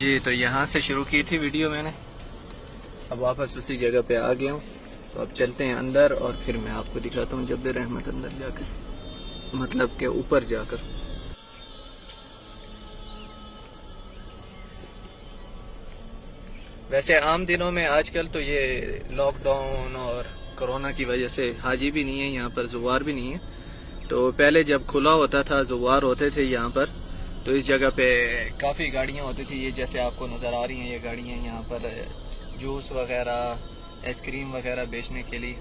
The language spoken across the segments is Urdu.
جی تو یہاں سے شروع کی تھی ویڈیو میں نے، اب واپس اسی جگہ پہ آ گیا ہوں، تو اب چلتے ہیں اندر اور پھر میں آپ کو دکھاتا ہوں جبل رحمت اندر جا کر، مطلب کہ اوپر جا کر۔ ویسے عام دنوں میں آج کل تو یہ لاک ڈاؤن اور کرونا کی وجہ سے حاجی بھی نہیں ہے یہاں پر، زوار بھی نہیں ہے، تو پہلے جب کھلا ہوتا تھا زوار ہوتے تھے یہاں پر، تو اس جگہ پہ کافی گاڑیاں ہوتی تھی، یہ جیسے آپ کو نظر آ رہی ہیں یہ گاڑیاں یہاں پر جوس وغیرہ آئس کریم وغیرہ بیچنے کے لیے،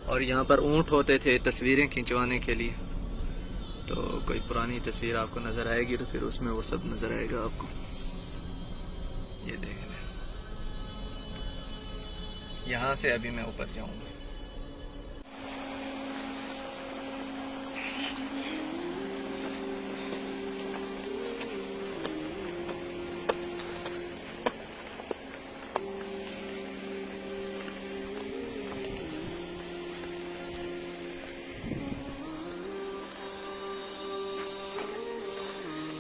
اور یہاں پر اونٹ ہوتے تھے تصویریں کھنچوانے کے لیے۔ تو کوئی پرانی تصویر آپ کو نظر آئے گی تو پھر اس میں وہ سب نظر آئے گا آپ کو، یہ دیکھ لیں۔ یہاں سے ابھی میں اوپر جاؤں گا۔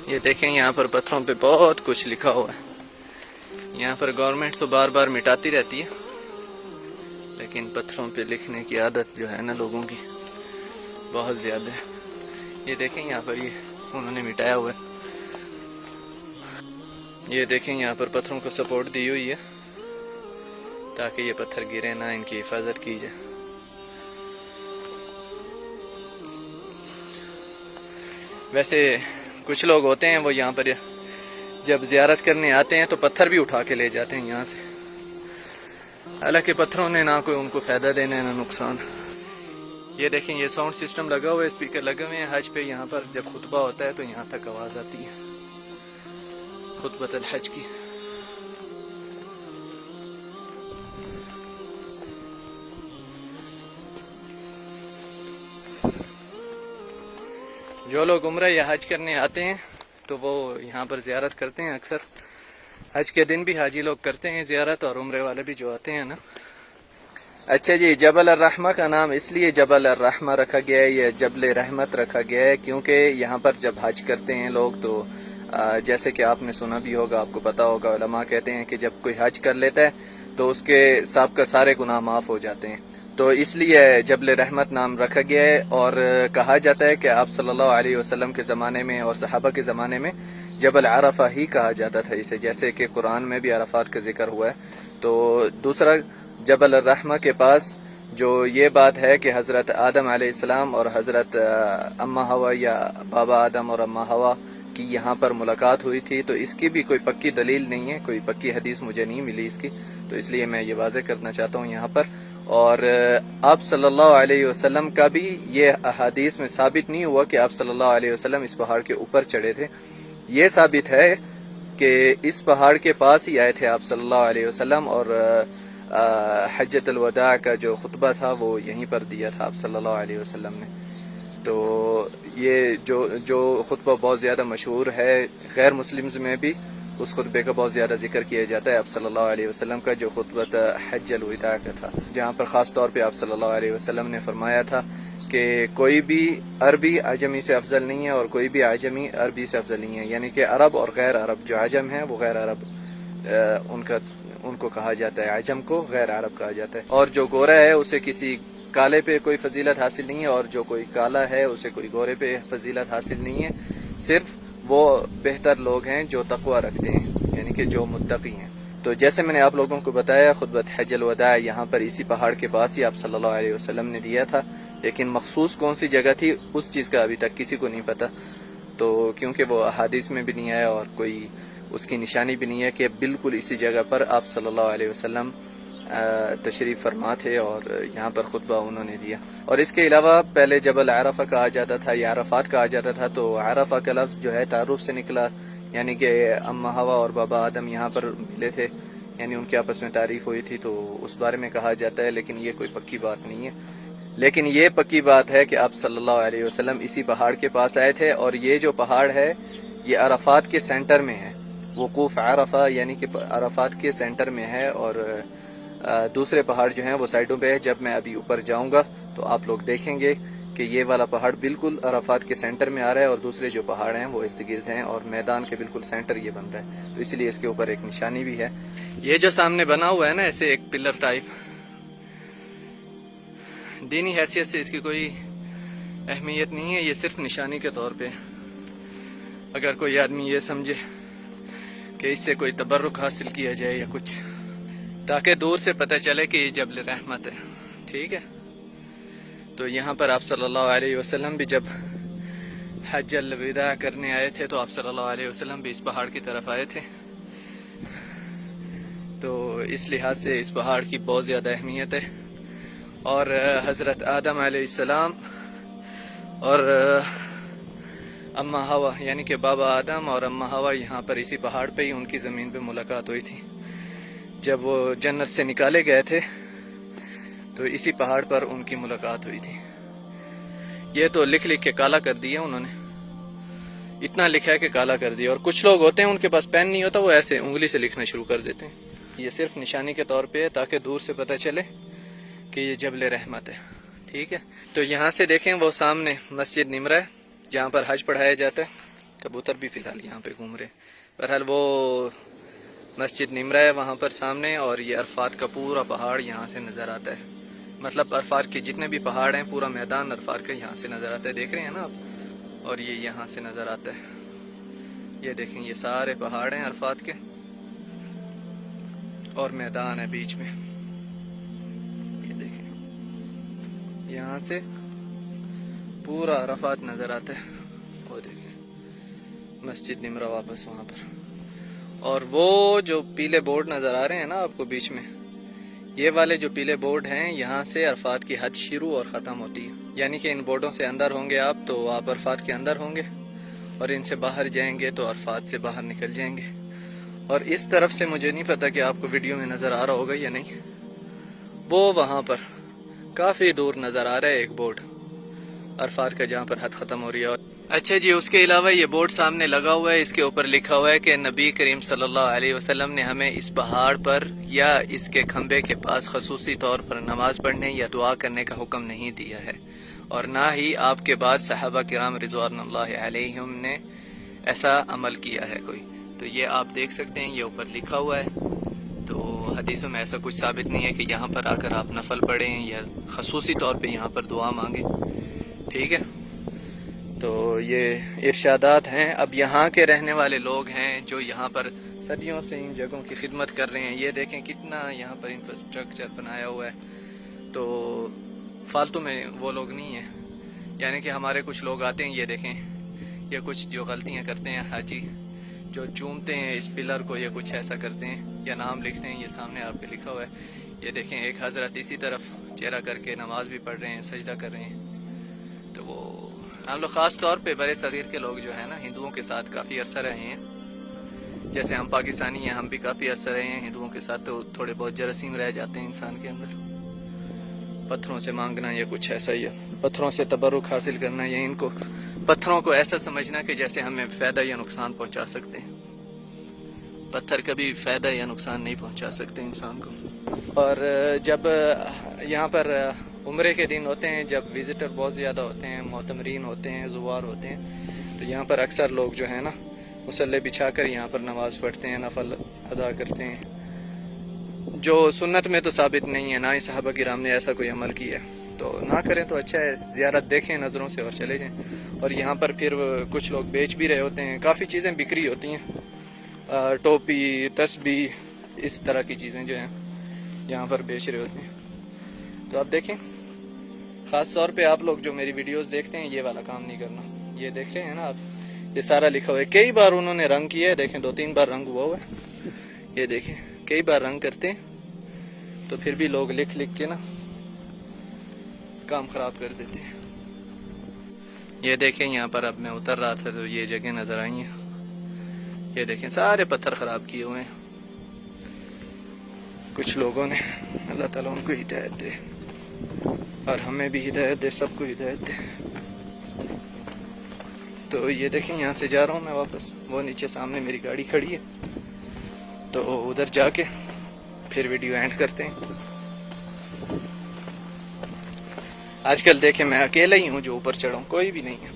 یہ دیکھیں یہاں پر پتھروں پہ بہت کچھ لکھا ہوا ہے، یہاں پر گورنمنٹ تو بار بار مٹاتی رہتی ہے، لیکن پتھروں پہ لکھنے کی عادت جو ہے نا لوگوں کی بہت زیادہ ہے۔ یہ دیکھیں یہاں پر یہ انہوں نے مٹایا ہوا ہے، یہ دیکھیں یہاں پر پتھروں کو سپورٹ دی ہوئی ہے تاکہ یہ پتھر گرے نہ، ان کی حفاظت کی جائے۔ ویسے کچھ لوگ ہوتے ہیں وہ یہاں پر جب زیارت کرنے آتے ہیں تو پتھر بھی اٹھا کے لے جاتے ہیں یہاں سے، حالانکہ پتھروں نے نہ کوئی ان کو فائدہ دینا ہے نہ نقصان۔ یہ دیکھیں یہ ساؤنڈ سسٹم لگا ہوا ہے، اسپیکر لگے ہوئے ہیں حج پہ، یہاں پر جب خطبہ ہوتا ہے تو یہاں تک آواز آتی ہے خطبۃ الحج کی۔ جو لوگ عمرہ یا حج کرنے آتے ہیں تو وہ یہاں پر زیارت کرتے ہیں، اکثر حج کے دن بھی حاجی لوگ کرتے ہیں زیارت، اور عمرے والے بھی جو آتے ہیں نا۔ اچھا جی، جبل الرحمہ کا نام اس لیے جبل الرحمہ رکھا گیا ہے یا جبل رحمت رکھا گیا ہے کیونکہ یہاں پر جب حج کرتے ہیں لوگ تو جیسے کہ آپ نے سنا بھی ہوگا، آپ کو پتا ہوگا، علماء کہتے ہیں کہ جب کوئی حج کر لیتا ہے تو اس کے سابقہ سارے گناہ معاف ہو جاتے ہیں، تو اس لیے جبل رحمت نام رکھا گیا ہے۔ اور کہا جاتا ہے کہ آپ صلی اللہ علیہ وسلم کے زمانے میں اور صحابہ کے زمانے میں جبل عرفہ ہی کہا جاتا تھا اسے، جیسے کہ قرآن میں بھی عرفات کا ذکر ہوا ہے۔ تو دوسرا جبل الرحمہ کے پاس جو یہ بات ہے کہ حضرت آدم علیہ السلام اور حضرت اماں حوا یا بابا آدم اور اماں حوا کی یہاں پر ملاقات ہوئی تھی، تو اس کی بھی کوئی پکی دلیل نہیں ہے، کوئی پکی حدیث مجھے نہیں ملی اس کی، تو اس لیے میں یہ واضح کرنا چاہتا ہوں یہاں پر۔ اور آپ صلی اللہ علیہ وسلم کا بھی یہ احادیث میں ثابت نہیں ہوا کہ آپ صلی اللہ علیہ وسلم اس پہاڑ کے اوپر چڑھے تھے، یہ ثابت ہے کہ اس پہاڑ کے پاس ہی آئے تھے آپ صلی اللہ علیہ وسلم، اور حجۃ الوداع کا جو خطبہ تھا وہ یہیں پر دیا تھا آپ صلی اللہ علیہ وسلم نے۔ تو یہ جو خطبہ بہت زیادہ مشہور ہے، غیر مسلمز میں بھی اس خطبے کا بہت زیادہ ذکر کیا جاتا ہے آپ صلی اللہ علیہ وسلم کا، جو خطبہ حج الوداع کا تھا، جہاں پر خاص طور پہ آپ صلی اللہ علیہ وسلم نے فرمایا تھا کہ کوئی بھی عربی عجمی سے افضل نہیں ہے اور کوئی بھی عجمی عربی سے افضل نہیں ہے، یعنی کہ عرب اور غیر عرب، جو عجم ہیں وہ غیر عرب ان کو کہا جاتا ہے، عجم کو غیر عرب کہا جاتا ہے، اور جو گورا ہے اسے کسی کالے پہ کوئی فضیلت حاصل نہیں ہے، اور جو کوئی کالا ہے اسے کوئی گورے پہ فضیلت حاصل نہیں ہے، صرف وہ بہتر لوگ ہیں جو تقوی رکھتے ہیں، یعنی کہ جو متقی ہیں۔ تو جیسے میں نے آپ لوگوں کو بتایا، خطبۃ حج الوداع یہاں پر اسی پہاڑ کے پاس ہی آپ صلی اللہ علیہ وسلم نے دیا تھا، لیکن مخصوص کون سی جگہ تھی اس چیز کا ابھی تک کسی کو نہیں پتا، تو کیونکہ وہ احادیث میں بھی نہیں آیا اور کوئی اس کی نشانی بھی نہیں ہے کہ بالکل اسی جگہ پر آپ صلی اللہ علیہ وسلم تشریف فرما تھے اور یہاں پر خطبہ انہوں نے دیا۔ اور اس کے علاوہ پہلے جبل عرفہ کہا جاتا تھا یا عرفات کہا جاتا تھا، تو عرفہ کا لفظ جو ہے تعارف سے نکلا، یعنی کہ اماں حوا اور بابا آدم یہاں پر ملے تھے، یعنی ان کے آپس میں تعریف ہوئی تھی، تو اس بارے میں کہا جاتا ہے، لیکن یہ کوئی پکی بات نہیں ہے۔ لیکن یہ پکی بات ہے کہ آپ صلی اللہ علیہ وسلم اسی پہاڑ کے پاس آئے تھے، اور یہ جو پہاڑ ہے یہ عرفات کے سینٹر میں ہے، وقوف عرفہ یعنی کہ عرفات کے سینٹر میں ہے، اور دوسرے پہاڑ جو ہیں وہ سائڈوں پہ ہے۔ جب میں ابھی اوپر جاؤں گا تو آپ لوگ دیکھیں گے کہ یہ والا پہاڑ بالکل عرفات کے سینٹر میں آ رہا ہے اور دوسرے جو پہاڑ ہیں وہ ارد گرد ہیں اور میدان کے بالکل سینٹر یہ بن رہا ہے، تو اس لیے اس کے اوپر ایک نشانی بھی ہے۔ یہ جو سامنے بنا ہوا ہے نا ایسے ایک پلر ٹائپ، دینی حیثیت سے اس کی کوئی اہمیت نہیں ہے، یہ صرف نشانی کے طور پہ، اگر کوئی آدمی یہ سمجھے کہ اس سے کوئی تبرک حاصل کیا جائے یا کچھ، تاکہ دور سے پتہ چلے کہ یہ جبل رحمت ہے، ٹھیک ہے۔ تو یہاں پر آپ صلی اللہ علیہ وسلم بھی جب حج الوداع کرنے آئے تھے تو آپ صلی اللہ علیہ وسلم بھی اس پہاڑ کی طرف آئے تھے، تو اس لحاظ سے اس پہاڑ کی بہت زیادہ اہمیت ہے۔ اور حضرت آدم علیہ السلام اور اماں ہوا یعنی کہ بابا آدم اور اماں ہوا یہاں پر اسی پہاڑ پہ ہی ان کی زمین پہ ملاقات ہوئی تھی، جب وہ جنت سے نکالے گئے تھے تو اسی پہاڑ پر ان کی ملاقات ہوئی تھی۔ یہ تو لکھ لکھ کے کالا کر دیا انہوں نے، اتنا لکھا ہے کہ کالا کر دیا، اور کچھ لوگ ہوتے ہیں ان کے پاس پین نہیں ہوتا، وہ ایسے انگلی سے لکھنا شروع کر دیتے ہیں۔ یہ صرف نشانی کے طور پہ ہے تاکہ دور سے پتہ چلے کہ یہ جبل رحمت ہے، ٹھیک ہے۔ تو یہاں سے دیکھیں وہ سامنے مسجد نمرہ ہے جہاں پر حج پڑھایا جاتا ہے، کبوتر بھی فی الحال یہاں پہ گھوم رہے ہیں، بہرحال وہ مسجد نمرہ ہے وہاں پر سامنے، اور یہ عرفات کا پورا پہاڑ یہاں سے نظر آتا ہے، مطلب عرفات کے جتنے بھی پہاڑ ہیں پورا میدان عرفات کا یہاں سے نظر آتا ہے، دیکھ رہے ہیں نا آپ، اور یہ یہاں سے نظر آتا ہے، یہ دیکھیں یہ سارے پہاڑ ہیں عرفات کے اور میدان ہے بیچ میں، یہ دیکھیں یہاں سے پورا عرفات نظر آتا ہے، وہ دیکھیں مسجد نمرہ واپس وہاں پر، اور وہ جو پیلے بورڈ نظر آ رہے ہیں نا آپ کو بیچ میں، یہ والے جو پیلے بورڈ ہیں یہاں سے عرفات کی حد شروع اور ختم ہوتی ہے، یعنی کہ ان بورڈوں سے اندر ہوں گے آپ تو آپ عرفات کے اندر ہوں گے، اور ان سے باہر جائیں گے تو عرفات سے باہر نکل جائیں گے۔ اور اس طرف سے مجھے نہیں پتا کہ آپ کو ویڈیو میں نظر آ رہا ہوگا یا نہیں، وہ وہاں پر کافی دور نظر آ رہا ہے ایک بورڈ عرفات کا جہاں پر حد ختم ہو رہی ہے۔ اچھا جی، اس کے علاوہ یہ بورڈ سامنے لگا ہوا ہے، اس کے اوپر لکھا ہوا ہے کہ نبی کریم صلی اللہ علیہ وسلم نے ہمیں اس پہاڑ پر یا اس کے کھمبے کے پاس خصوصی طور پر نماز پڑھنے یا دعا کرنے کا حکم نہیں دیا ہے، اور نہ ہی آپ کے بعد صحابہ کرام رضوان اللہ علیہم نے ایسا عمل کیا ہے کوئی۔ تو یہ آپ دیکھ سکتے ہیں، یہ اوپر لکھا ہوا ہے، تو حدیثوں میں ایسا کچھ ثابت نہیں ہے کہ یہاں پر آ کر آپ نفل پڑھیں یا خصوصی طور پہ یہاں پر دعا مانگیں، ٹھیک ہے۔ تو یہ ارشادات ہیں، اب یہاں کے رہنے والے لوگ ہیں جو یہاں پر صدیوں سے ان جگہوں کی خدمت کر رہے ہیں، یہ دیکھیں کتنا یہاں پر انفراسٹرکچر بنایا ہوا ہے، تو فالتو میں وہ لوگ نہیں ہیں، یعنی کہ ہمارے کچھ لوگ آتے ہیں، یہ دیکھیں یہ کچھ جو غلطیاں کرتے ہیں حاجی، جو چومتے ہیں اس پلر کو یا کچھ ایسا کرتے ہیں یا نام لکھتے ہیں، یہ سامنے آپ کے لکھا ہوا ہے، یہ دیکھیں ایک حضرت اسی طرف چہرہ کر کے نماز بھی پڑھ رہے ہیں، سجدہ کر رہے ہیں۔ تو وہ ہم لوگ خاص طور پہ بڑے صغیر کے لوگ جو ہیں نا ہندوؤں کے ساتھ کافی عرصہ رہے ہیں، جیسے ہم پاکستانی ہیں، ہم بھی کافی عرصہ رہے ہیں ہندوؤں کے ساتھ، تو تھوڑے بہت جراثیم رہ جاتے ہیں انسان کے اندر، پتھروں سے مانگنا یا کچھ ایسا ہی ہے، پتھروں سے تبرک حاصل کرنا یا ان کو پتھروں کو ایسا سمجھنا کہ جیسے ہمیں فائدہ یا نقصان پہنچا سکتے ہیں، پتھر کبھی فائدہ یا نقصان نہیں پہنچا سکتے انسان کو۔ اور جب یہاں پر عمرے کے دن ہوتے ہیں، جب وزٹر بہت زیادہ ہوتے ہیں، معتمرین ہوتے ہیں، زوار ہوتے ہیں، تو یہاں پر اکثر لوگ جو ہے نا مصلی بچھا کر یہاں پر نماز پڑھتے ہیں، نفل ادا کرتے ہیں، جو سنت میں تو ثابت نہیں ہے، نہ ہی صحابہ کرام نے ایسا کوئی عمل کیا ہے، تو نہ کریں تو اچھا ہے، زیارت دیکھیں نظروں سے اور چلے جائیں۔ اور یہاں پر پھر کچھ لوگ بیچ بھی رہے ہوتے ہیں، کافی چیزیں بکری ہوتی ہیں، ٹوپی، تسبیح، اس طرح کی چیزیں جو ہیں یہاں پر بیچ رہے ہوتے ہیں۔ تو آپ دیکھیں، خاص طور پہ آپ لوگ جو میری ویڈیوز دیکھتے ہیں یہ والا کام نہیں کرنا، یہ دیکھ رہے ہیں نا آپ، یہ سارا لکھا ہوا ہے، کئی بار انہوں نے رنگ کیا ہے، دیکھیں 2-3 بار رنگ ہوا ہوا ہے، یہ دیکھیں کئی بار رنگ کرتے ہیں، تو پھر بھی لوگ لکھ لکھ کے نا کام خراب کر دیتے ہیں۔ یہ دیکھیں یہاں پر اب میں اتر رہا تھا تو یہ جگہ نظر آئی ہیں، یہ دیکھیں سارے پتھر خراب کیے ہوئے ہیں کچھ لوگوں نے، اللہ تعالیٰ ان کو ہدایت دے اور ہمیں بھی ہدایت دے، سب کو ہدایت دے۔ تو یہ دیکھیں یہاں سے جا رہا ہوں میں واپس، وہ نیچے سامنے میری گاڑی کھڑی ہے، تو ادھر جا کے پھر ویڈیو اینڈ کرتے ہیں۔ آج کل دیکھیں میں اکیلا ہی ہوں جو اوپر چڑھوں، کوئی بھی نہیں ہے۔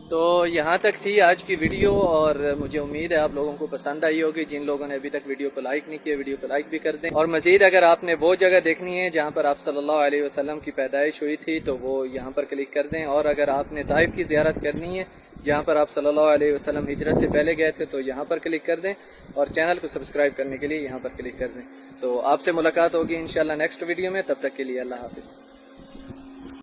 تو یہاں تک تھی آج کی ویڈیو، اور مجھے امید ہے آپ لوگوں کو پسند آئی ہوگی۔ جن لوگوں نے ابھی تک ویڈیو کو لائک نہیں کیا، ویڈیو کو لائک بھی کر دیں، اور مزید اگر آپ نے وہ جگہ دیکھنی ہے جہاں پر آپ صلی اللہ علیہ وسلم کی پیدائش ہوئی تھی تو وہ یہاں پر کلک کر دیں، اور اگر آپ نے طائف کی زیارت کرنی ہے جہاں پر آپ صلی اللہ علیہ وسلم ہجرت سے پہلے گئے تھے تو یہاں پر کلک کر دیں، اور چینل کو سبسکرائب کرنے کے لیے یہاں پر کلک کر دیں۔ تو آپ سے ملاقات ہوگی انشاءاللہ نیکسٹ ویڈیو میں، تب تک کے لیے اللہ حافظ۔